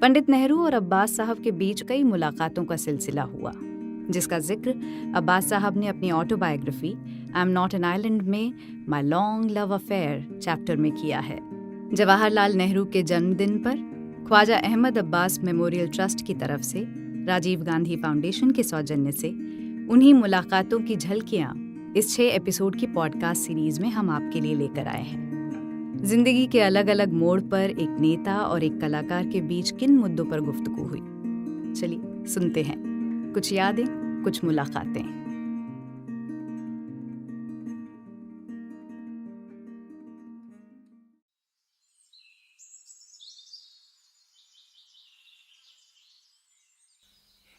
पंडित नेहरू और अब्बास साहब के बीच कई मुलाकातों का सिलसिला हुआ, जिसका जिक्र अब्बास साहब ने अपनी autobiography I am not an island में my long love affair chapter में किया है। जवाहरलाल नेहरू के जन्मदिन पर ख्वाजा अहमद अब्बास मेमोरियल ट्रस्ट की तरफ से राजीव गांधी फाउंडेशन के सौजन्य से उन्हीं मुलाकातों की झलकियां इस 6 एपिसोड की पॉडकास्ट सीरीज में हम आपके लिए लेकर आए हैं। जिंदगी के अलग अलग मोड़ पर एक नेता और एक कलाकार के बीच किन मुद्दों पर गुफ्तगू हुई, चलिए सुनते हैं। कुछ यादें, कुछ मुलाकातें।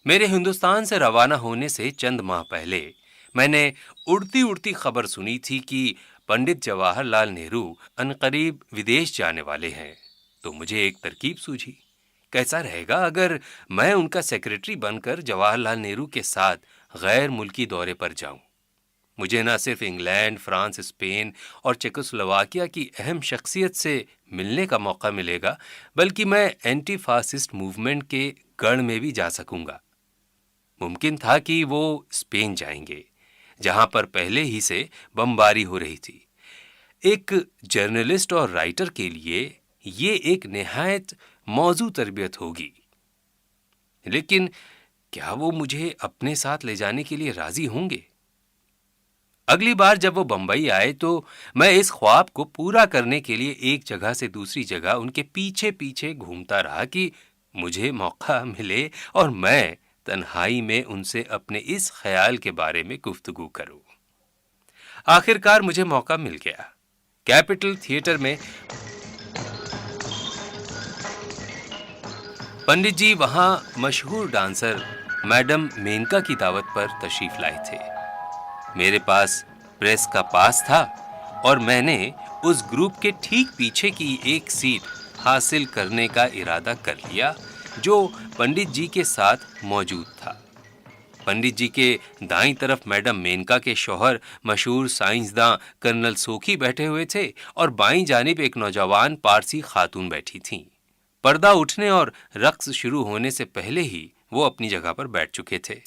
मेरे हिंदुस्तान से रवाना होने से चंद माह पहले मैंने उड़ती उड़ती खबर सुनी थी कि पंडित जवाहरलाल नेहरू अनकरीब विदेश जाने वाले हैं। तो मुझे एक तरकीब सूझी, कैसा रहेगा अगर मैं उनका सेक्रेटरी बनकर जवाहरलाल नेहरू के साथ गैर मुल्की दौरे पर जाऊं। मुझे न सिर्फ इंग्लैंड, फ्रांस, स्पेन और चेकोस्लोवाकिया की अहम शख्सियत से मिलने का मौका मिलेगा, बल्कि मैं एंटी फासिस्ट मूवमेंट के गढ़ में भी जा सकूंगा। मुमकिन था कि वो स्पेन जाएंगे, जहां पर पहले ही से बमबारी हो रही थी। एक जर्नलिस्ट और राइटर के लिए ये एक निहायत मौजू तरबियत होगी। लेकिन क्या वो मुझे अपने साथ ले जाने के लिए राजी होंगे? अगली बार जब वो बंबई आए तो मैं इस ख्वाब को पूरा करने के लिए एक जगह से दूसरी जगह उनके पीछे पीछे घूमता रहा कि मुझे मौका मिले और मैं तन्हाई में उनसे अपने इस ख्याल के बारे में गुफ्तगू करूं। आखिरकार मुझे मौका मिल गया। कैपिटल थिएटर में पंडित जी वहां मशहूर डांसर मैडम मेनका की दावत पर तशरीफ लाए थे। मेरे पास प्रेस का पास था और मैंने उस ग्रुप के ठीक पीछे की एक सीट हासिल करने का इरादा कर लिया, जो पंडित जी के साथ मौजूद था। पंडित जी के दाईं तरफ मैडम मेनका के शौहर मशहूर साइंसदां कर्नल सोखी बैठे हुए थे और बाईं जानिब एक नौजवान पारसी खातून बैठी थीं। पर्दा उठने और रक्स शुरू होने से पहले ही वो अपनी जगह पर बैठ चुके थे।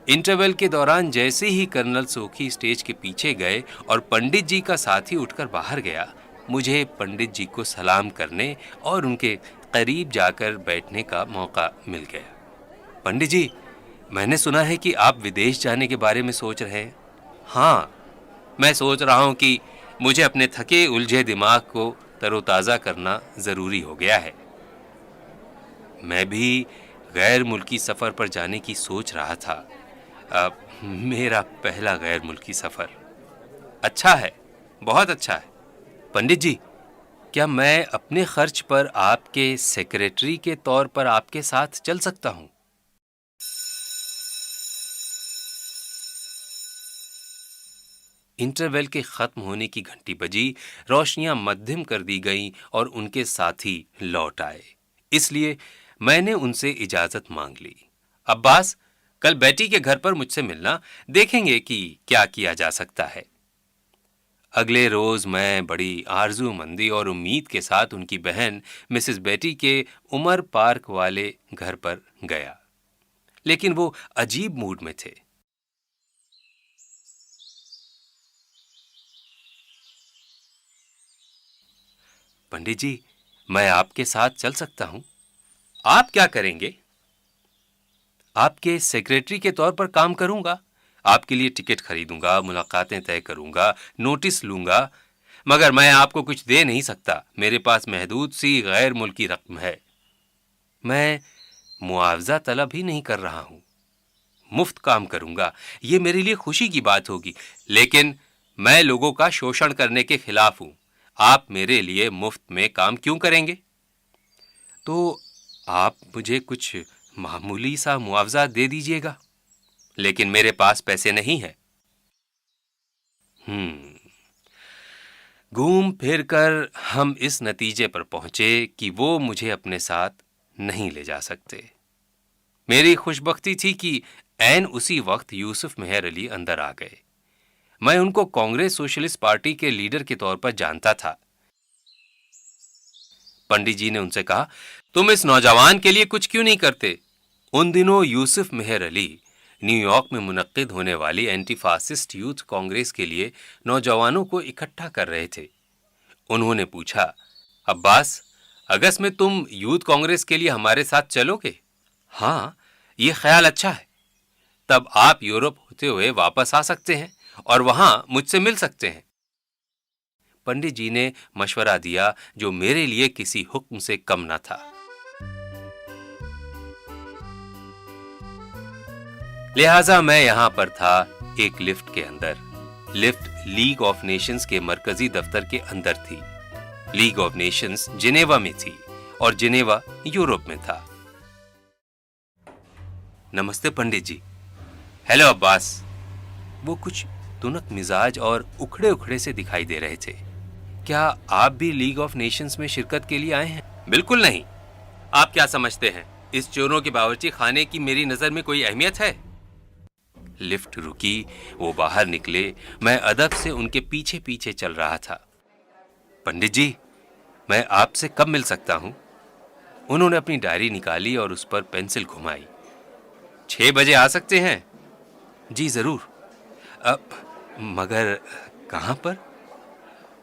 इंटरवल के दौरान जैसे ही कर्नल सोखी स्टेज के पीछे गए और पंडित जी का साथी उठकर बाहर गया, मुझे पंडित जी को सलाम करने और उनके करीब जाकर बैठने का मौका मिल गया। पंडित जी, मैंने सुना है कि आप विदेश जाने के बारे में सोच रहे हैं। हाँ, मैं सोच रहा हूं कि मुझे अपने थके उलझे दिमाग को तरोताज़ा करना ज़रूरी हो गया है। मैं भी गैर मुल्की सफ़र पर जाने की सोच रहा था। मेरा पहला गैर मुल्की सफ़र। अच्छा है, बहुत अच्छा है। पंडित जी, क्या मैं अपने खर्च पर आपके सेक्रेटरी के तौर पर आपके साथ चल सकता हूं? इंटरवल के खत्म होने की घंटी बजी, रोशनियां मध्यम कर दी गईं और उनके साथी लौट आए। इसलिए मैंने उनसे इजाजत मांग ली। अब्बास, कल बेटी के घर पर मुझसे मिलना, देखेंगे कि क्या किया जा सकता है। अगले रोज मैं बड़ी आरजूमंदी और उम्मीद के साथ उनकी बहन मिसेस बेटी के उमर पार्क वाले घर पर गया, लेकिन वो अजीब मूड में थे। पंडित जी, मैं आपके साथ चल सकता हूं? आप क्या करेंगे? आपके सेक्रेटरी के तौर पर काम करूंगा। आपके लिए टिकट खरीदूंगा, मुलाकातें तय करूंगा, नोटिस लूंगा, मगर मैं आपको कुछ दे नहीं सकता। मेरे पास महदूद सी गैर मुल्की रकम है। मैं मुआवजा तलब ही नहीं कर रहा हूं, मुफ्त काम करूंगा। ये मेरे लिए खुशी की बात होगी, लेकिन मैं लोगों का शोषण करने के खिलाफ हूं। आप मेरे लिए मुफ्त में काम क्यों करेंगे? तो आप मुझे कुछ मामूली सा मुआवजा दे दीजिएगा, लेकिन मेरे पास पैसे नहीं है। घूम फिर कर हम इस नतीजे पर पहुंचे कि वो मुझे अपने साथ नहीं ले जा सकते। मेरी खुशबख्ती थी कि ऐन उसी वक्त यूसुफ मेहर अली अंदर आ गए। मैं उनको कांग्रेस सोशलिस्ट पार्टी के लीडर के तौर पर जानता था। पंडित जी ने उनसे कहा, तुम इस नौजवान के लिए कुछ क्यों नहीं करते? उन दिनों यूसुफ मेहर अली न्यूयॉर्क में मुनक्किद होने वाली एंटी फासिस्ट यूथ कांग्रेस के लिए नौजवानों को इकट्ठा कर रहे थे। उन्होंने पूछा, अब्बास, अगस्त में तुम यूथ कांग्रेस के लिए हमारे साथ चलोगे? हाँ, ये ख्याल अच्छा है। तब आप यूरोप होते हुए वापस आ सकते हैं और वहां मुझसे मिल सकते हैं। पंडित जी ने मशवरा दिया जो मेरे लिए किसी हुक्म से कम न था। लिहाजा मैं यहां पर था, एक लिफ्ट के अंदर। लिफ्ट लीग ऑफ नेशंस के मरकजी दफ्तर के अंदर थी। लीग ऑफ नेशंस जिनेवा में थी और जिनेवा यूरोप में था। नमस्ते पंडित जी। हेलो अब्बास। वो कुछ तुनक मिजाज और उखड़े उखड़े से दिखाई दे रहे थे। क्या आप भी लीग ऑफ नेशंस में शिरकत के लिए आए हैं? बिल्कुल नहीं। आप क्या समझते हैं, इस चोरों के बावर्ची खाने की मेरी नजर में कोई अहमियत है? लिफ्ट रुकी, वो बाहर निकले। मैं अदब से उनके पीछे पीछे चल रहा था। पंडित जी, मैं आपसे कब मिल सकता हूं? उन्होंने अपनी डायरी निकाली और उस पर पेंसिल घुमाई। 6 बजे आ सकते हैं? जी जरूर। अब मगर कहां पर?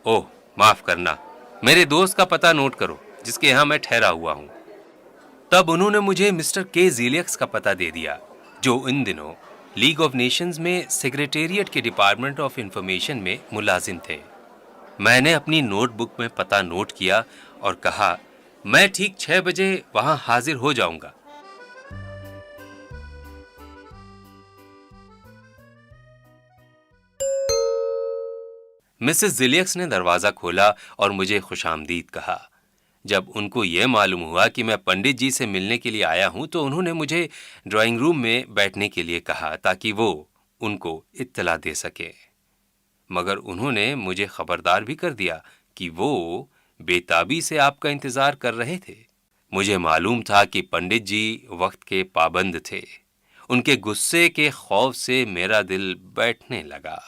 ओह, माफ करना, मेरे दोस्त का पता नोट करो जिसके यहां मैं ठहरा हुआ हूं। तब उन्होंने मुझे मिस्टर के ज़ीलियक्स का पता दे दिया, जो इन दिनों लीग ऑफ नेशंस में सेक्रेटेरिएट के डिपार्टमेंट ऑफ इंफॉर्मेशन में मुलाजिम थे। मैंने अपनी नोटबुक में पता नोट किया और कहा, मैं ठीक 6 बजे वहां हाजिर हो जाऊंगा। मिसेस ज़िलियक्स ने दरवाजा खोला और मुझे खुशामदीद कहा। जब उनको यह मालूम हुआ कि मैं पंडित जी से मिलने के लिए आया हूं, तो उन्होंने मुझे ड्राइंग रूम में बैठने के लिए कहा ताकि वो उनको इत्तला दे सके। मगर उन्होंने मुझे खबरदार भी कर दिया कि वो बेताबी से आपका इंतजार कर रहे थे। मुझे मालूम था कि पंडित जी वक्त के पाबंद थे। उनके गुस्से के खौफ से मेरा दिल बैठने लगा।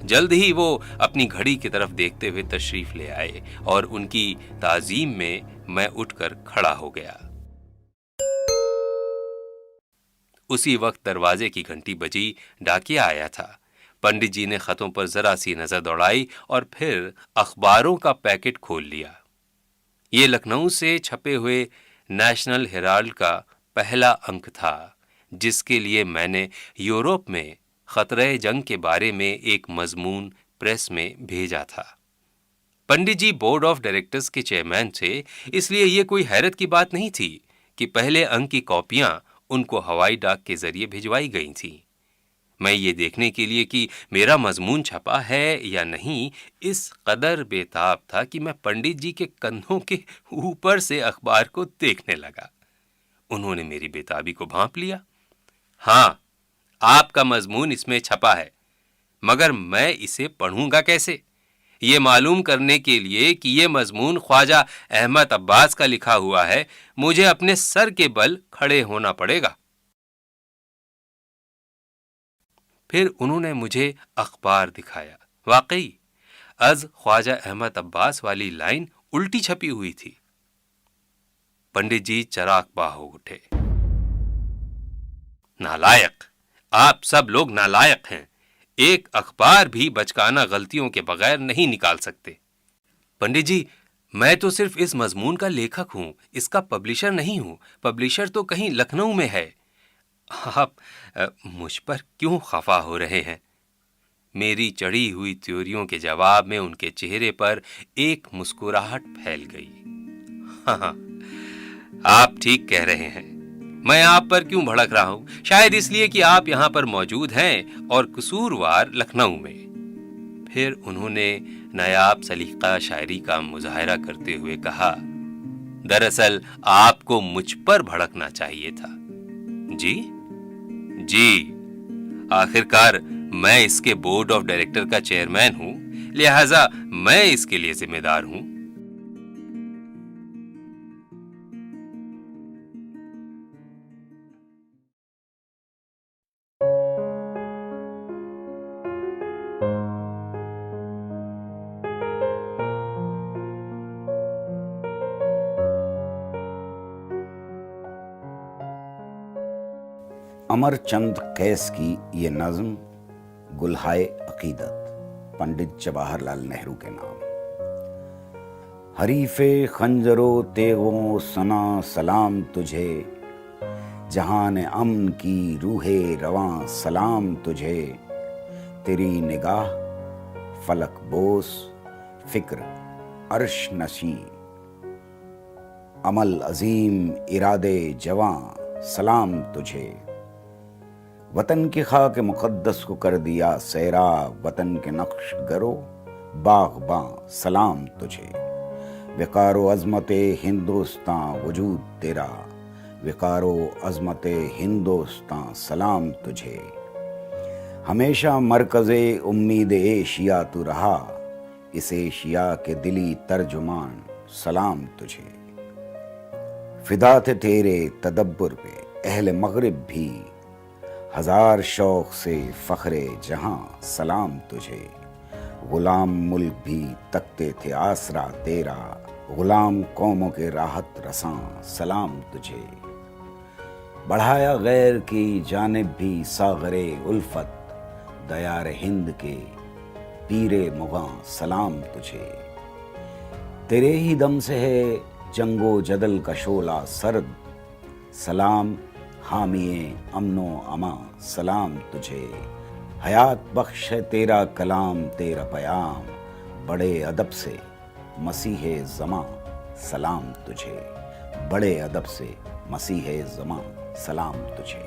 जल्द ही वो अपनी घड़ी की तरफ देखते हुए तशरीफ ले आए और उनकी ताजीम में मैं उठकर खड़ा हो गया। उसी वक्त दरवाजे की घंटी बजी, डाकिया आया था। पंडित जी ने खतों पर जरा सी नजर दौड़ाई और फिर अखबारों का पैकेट खोल लिया। ये लखनऊ से छपे हुए नेशनल हेराल्ड का पहला अंक था, जिसके लिए मैंने यूरोप में खतरे जंग के बारे में एक मजमून प्रेस में भेजा था। पंडित जी बोर्ड ऑफ डायरेक्टर्स के चेयरमैन थे, इसलिए यह कोई हैरत की बात नहीं थी कि पहले अंक की कॉपियां उनको हवाई डाक के जरिए भिजवाई गई थीं। मैं ये देखने के लिए कि मेरा मजमून छपा है या नहीं, इस कदर बेताब था कि मैं पंडित जी के कंधों के ऊपर से अखबार को देखने लगा। उन्होंने मेरी बेताबी को भांप लिया। हाँ, आपका मजमून इसमें छपा है, मगर मैं इसे पढ़ूंगा कैसे? ये मालूम करने के लिए कि ये मजमून ख्वाजा अहमद अब्बास का लिखा हुआ है, मुझे अपने सर के बल खड़े होना पड़ेगा। फिर उन्होंने मुझे अखबार दिखाया। वाकई अज ख्वाजा अहमद अब्बास वाली लाइन उल्टी छपी हुई थी। पंडित जी चराग बाह हो उठे। नालायक, आप सब लोग नालायक हैं। एक अखबार भी बचकाना गलतियों के बगैर नहीं निकाल सकते। पंडित जी, मैं तो सिर्फ इस मजमून का लेखक हूं, इसका पब्लिशर नहीं हूं। पब्लिशर तो कहीं लखनऊ में है। आप मुझ पर क्यों खफा हो रहे हैं? मेरी चढ़ी हुई त्योरियों के जवाब में उनके चेहरे पर एक मुस्कुराहट फैल गई। हाँ, आप ठीक कह रहे हैं। मैं आप पर क्यों भड़क रहा हूं? शायद इसलिए कि आप यहां पर मौजूद हैं और कसूरवार लखनऊ में। फिर उन्होंने नायाब सलीका शायरी का मुजाहरा करते हुए कहा, दरअसल आपको मुझ पर भड़कना चाहिए था। जी जी, आखिरकार मैं इसके बोर्ड ऑफ डायरेक्टर का चेयरमैन हूं, लिहाजा मैं इसके लिए जिम्मेदार हूं। अमरचंद कैस की ये नज्म गुलहाए अकीदत, पंडित जवाहरलाल नेहरू के नाम। हरीफे खंजरो तेगों सना सलाम तुझे, जहान अमन की रूहे रवां सलाम तुझे। तेरी निगाह फलक बोस, फिक्र अर्श नशी, अमल अजीम इरादे जवां सलाम तुझे। वतन की खाक मुक़द्दस को कर दिया सैरा, वतन के नक्श गरो बाग़बां सलाम तुझे। विकारो अज़मते हिंदुस्तान वजूद तेरा, विकारो अज़मते हिंदुस्तान सलाम तुझे। हमेशा मरकज़े उम्मीद एशिया तू रहा, इस एशिया के दिली तर्जुमान सलाम तुझे। फिदा थे तेरे तदब्बुर पे अहले मग़रिब भी, हजार शौक़ से फ़ख्रे जहां सलाम तुझे। ग़ुलाम मुल्क भी तकते थे आसरा तेरा, ग़ुलाम कौमों के राहत रसां सलाम तुझे। बढ़ाया गैर की जानिब भी सागरे उल्फत, दयार हिंद के पीरे मुग़ां सलाम तुझे। तेरे ही दम से है जंगो जदल का शोला सर्द, सलाम हामिए अमनो अमा सलाम तुझे। हयात बख्श है तेरा कलाम तेरा पयाम, बड़े अदब से मसीहे ज़मां सलाम तुझे। बड़े अदब से मसीहे ज़मां सलाम तुझे।